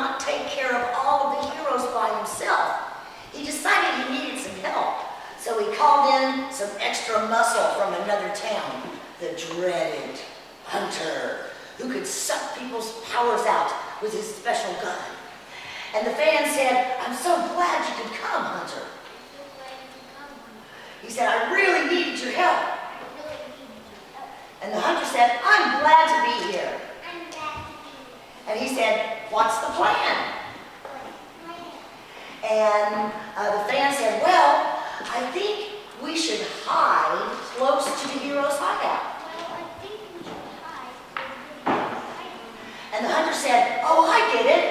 not take care of all of the heroes by himself. He decided he needed some help. So he called in some extra muscle from another town, the dreaded Hunter, who could suck people's powers out with his special gun. And the fan said, "I'm so glad you could come, Hunter." He said, "I really needed your help." And the Hunter said, "I'm glad to be here." And he said, "What's the plan?" And the fan said, "Well, I think we should hide close to the hero's hideout." And the Hunter said, "Oh, I get it.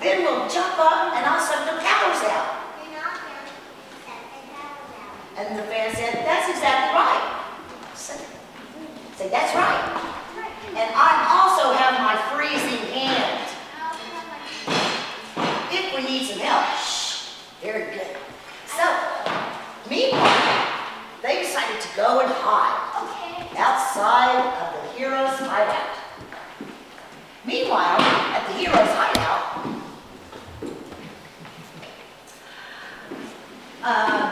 Then we'll jump up and I'll suck the powers out." And the fan said, "That's exactly right." Say, "That's right. And I also have my freezing hand if we need some help." Shh, very good. So, meanwhile, they decided to go and hide outside of the hero's hideout. Meanwhile, at the hero's hideout,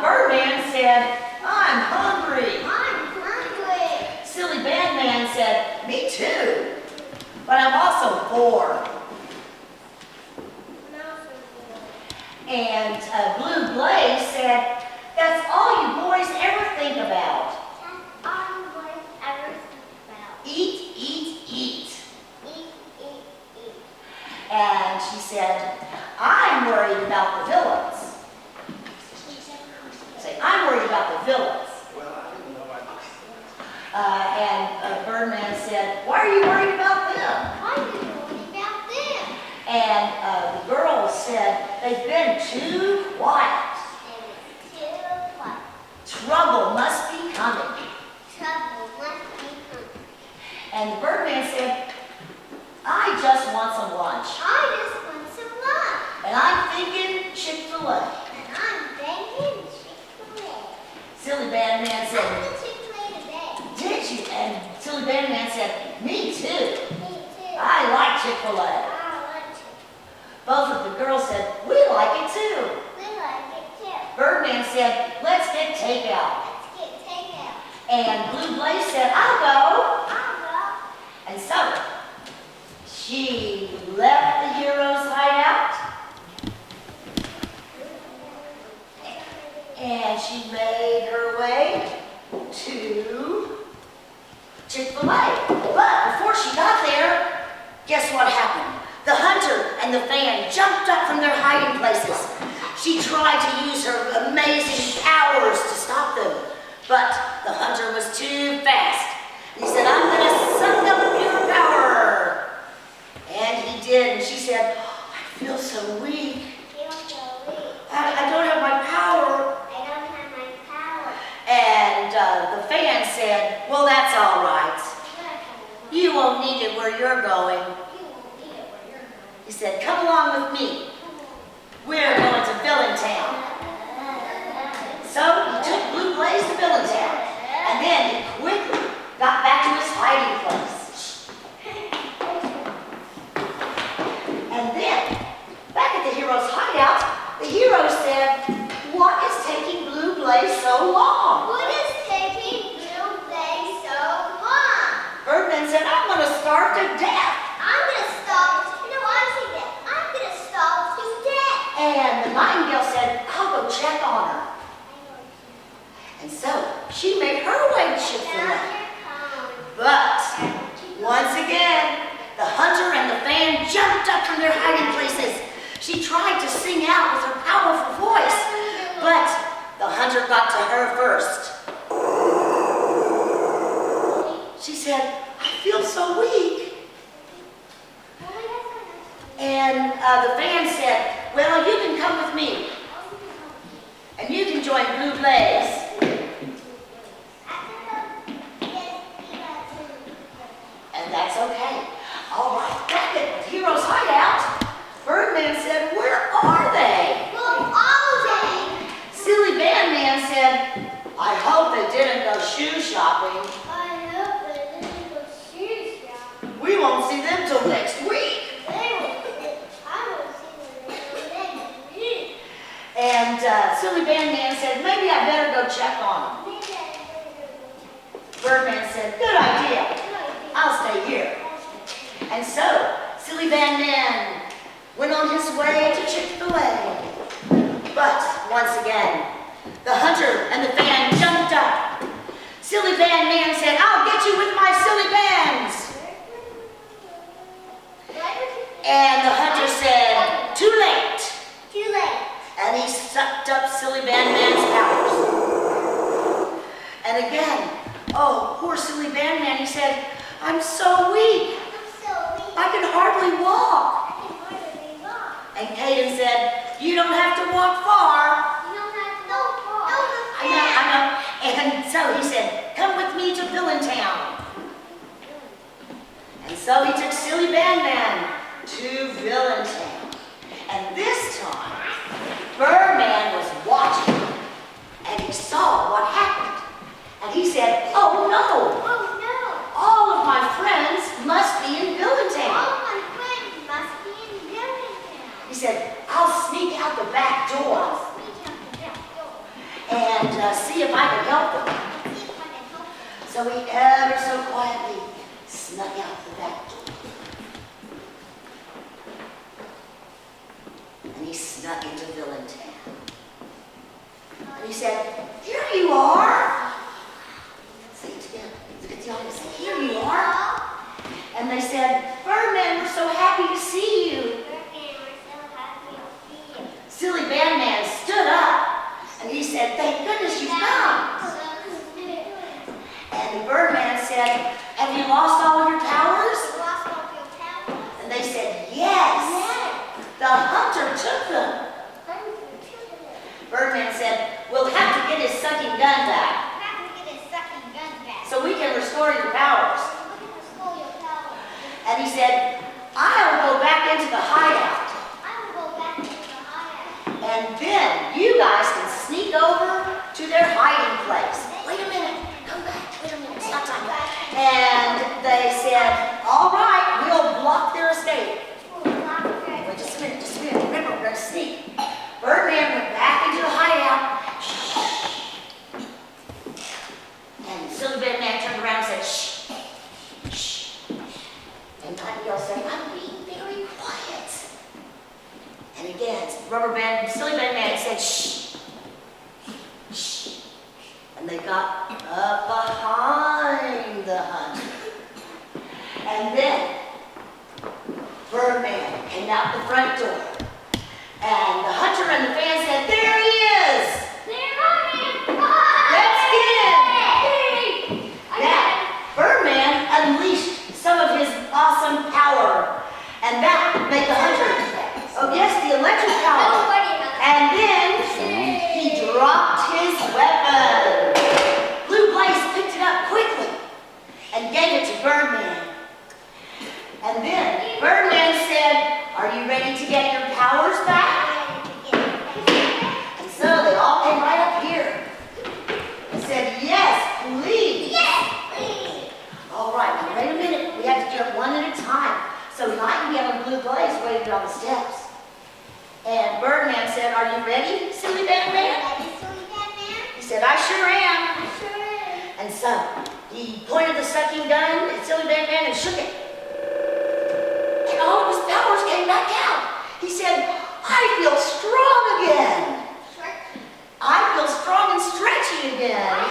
Birdman said, "I'm hungry." Silly Bandman said, "Me too, but I'm also bored." And Blue Blaze said, "That's all you boys ever think about. Eat, eat, eat." And she said, "I'm worried about the villains." Say, "I'm worried about the villains." And Birdman said, "Why are you worried about them?" And the girls said, "They've been too quiet. Trouble must be coming." And the Birdman said, "I just want some lunch. And I'm thinking Chick-fil-A." Silly Bandman said, "Did you?" And Silly Bandman said, "Me too. I like Chick-fil-A." Both of the girls said, "We like it too." Birdman said, "Let's get takeout." And Blue Blaze said, "I'll go." And so, she left the hero's hideout and she made her way to Chick-fil-A. But before she got there, guess what happened? The Hunter and the fan jumped up from their hiding places. She tried to use her amazing powers to stop them, but the Hunter was too fast. He said, "I'm going to suck up your power." And he did, and she said, "I feel so weak. I don't have my power." And the fan said, "Well, that's all right. You won't need it where you're going." He said, "Come along with me. We're going to Villaintown." So he took Blue Blaze to Villaintown, and then he quickly got back to his hiding place. And then, back at the hero's hideout, the hero said, "What is taking Blue Blaze so long?" Birdman said, "I'm going to starve to death." And the Nightingale said, "I'll go check on her." And so she made her way to Chick-fil-A. But once again, the Hunter and the fan jumped up from their hiding places. She tried to sing out with her powerful voice, but the Hunter got to her first. She said, "I feel so weak." And the fan said, "Well, you can come with me, and you can join Blue Blaze." And that's okay. All right, back at the hero's hideout, Birdman said, "Where are they?" Silly Bandman said, "I hope they didn't go shoe shopping. We won't see them till next week." Silly Bandman said, maybe I better go check on him. Birdman said, good idea. I'll stay here. And so, Silly Bandman went on his way to Chick-fil-A. But, once again, the hunter and the fan jumped up. Silly Bandman said, I'll get you with my silly bands. And the hunter said, too late. Too late. And he sucked up Silly Bandman's powers. And again, oh, poor Silly Bandman, he said, I'm so weak. I can hardly walk. And Caden said, you don't have to walk far. I know. And so he said, come with me to Villaintown. And so he took Silly Bandman to Villaintown. And this time, Birdman was watching, and he saw what happened. And he said, oh no! Oh no! All of my friends must be in Villaintown. All my friends must be in Villaintown. He said, I'll sneak out the back door and see if I can help them. So he ever so quietly snuck out the back door. And he snuck into Villaintown. And he said, here you are. Say it together. Look at the audience. Here you are. And they said, Birdman, we're so happy to see you. Silly Bandman stood up and he said, thank goodness you've come. And the Birdman said, have you lost all of your powers? And they said, yes. The hunter took them. Birdman said, we'll have to get his sucking gun back so we can restore your powers. And he said, I'll go back into the hideout. And then you guys can sneak over to their hiding place. Wait a minute. Come back. Wait a minute. Stop time. And they said, all right, we'll block their escape. Wait just a minute. Remember, we're going to sneak. Birdman went back into the hideout. And Silly Bandman turned around and said, shh, shh. And Nightingale said, I'm being very quiet. And again, Silly Bandman said, shh, shh. And they got up behind the hunter. And then Birdman came out the front door. And the hunter and the fan said, there he is! Let's get him! Now, Birdman unleashed some of his awesome power. And that made the hunter, oh yes, the electric power. And then he dropped his weapon. Blue Blaze picked it up quickly and gave it to Birdman. And then Birdman said, are you ready to get your powers back? And so they all came right up here and said, yes, please. Yes, please. All right, now wait a minute. We have to do it one at a time. So Nightingale and Blue Blaze waited on the steps. And Birdman said, are you ready, Silly Bandman? He said, I sure am. And so he pointed the sucking gun at Silly Bandman and shook it. And all of his powers came back out. He said, I feel strong again. I feel strong and stretchy again.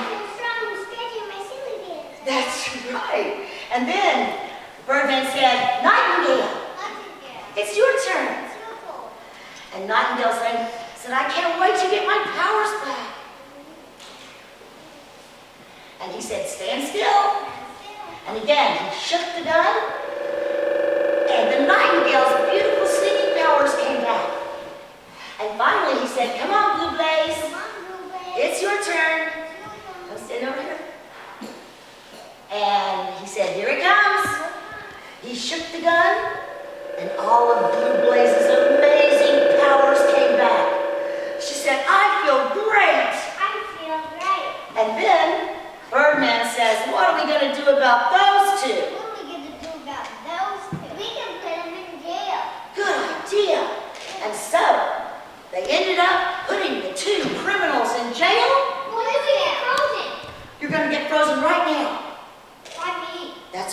That's right. And then Birdman said, Nightingale, it's your turn. And Nightingale said, I can't wait to get my powers back. And he said, stand still. And again, he shook the gun. And the Nightingale's beautiful singing powers came back. And finally he said, come on, Blue Blaze. It's your turn. Come stand over here. And he said, here it comes. He shook the gun, and all of Blue Blaze's amazing powers came back. She said, I feel great. And then Birdman says, what are we going to do about those two?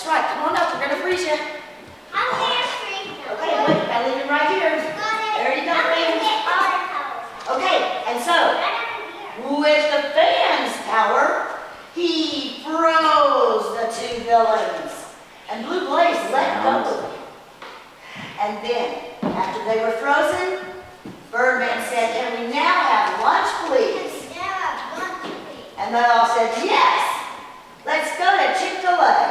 That's right. Come on up. We're gonna freeze you. I'm there free now. Okay, wait. I leave him right here. Got it. There you go, I'm gonna fans. get all the powers. Okay, and so Right over here. with the fan's power, he froze the two villains, and Blue Blaze let go. And then, after they were frozen, Birdman said, "Can we now have lunch, please?" Yeah, lunch, please. And they all said, "Yes, let's go to Chick-fil-A."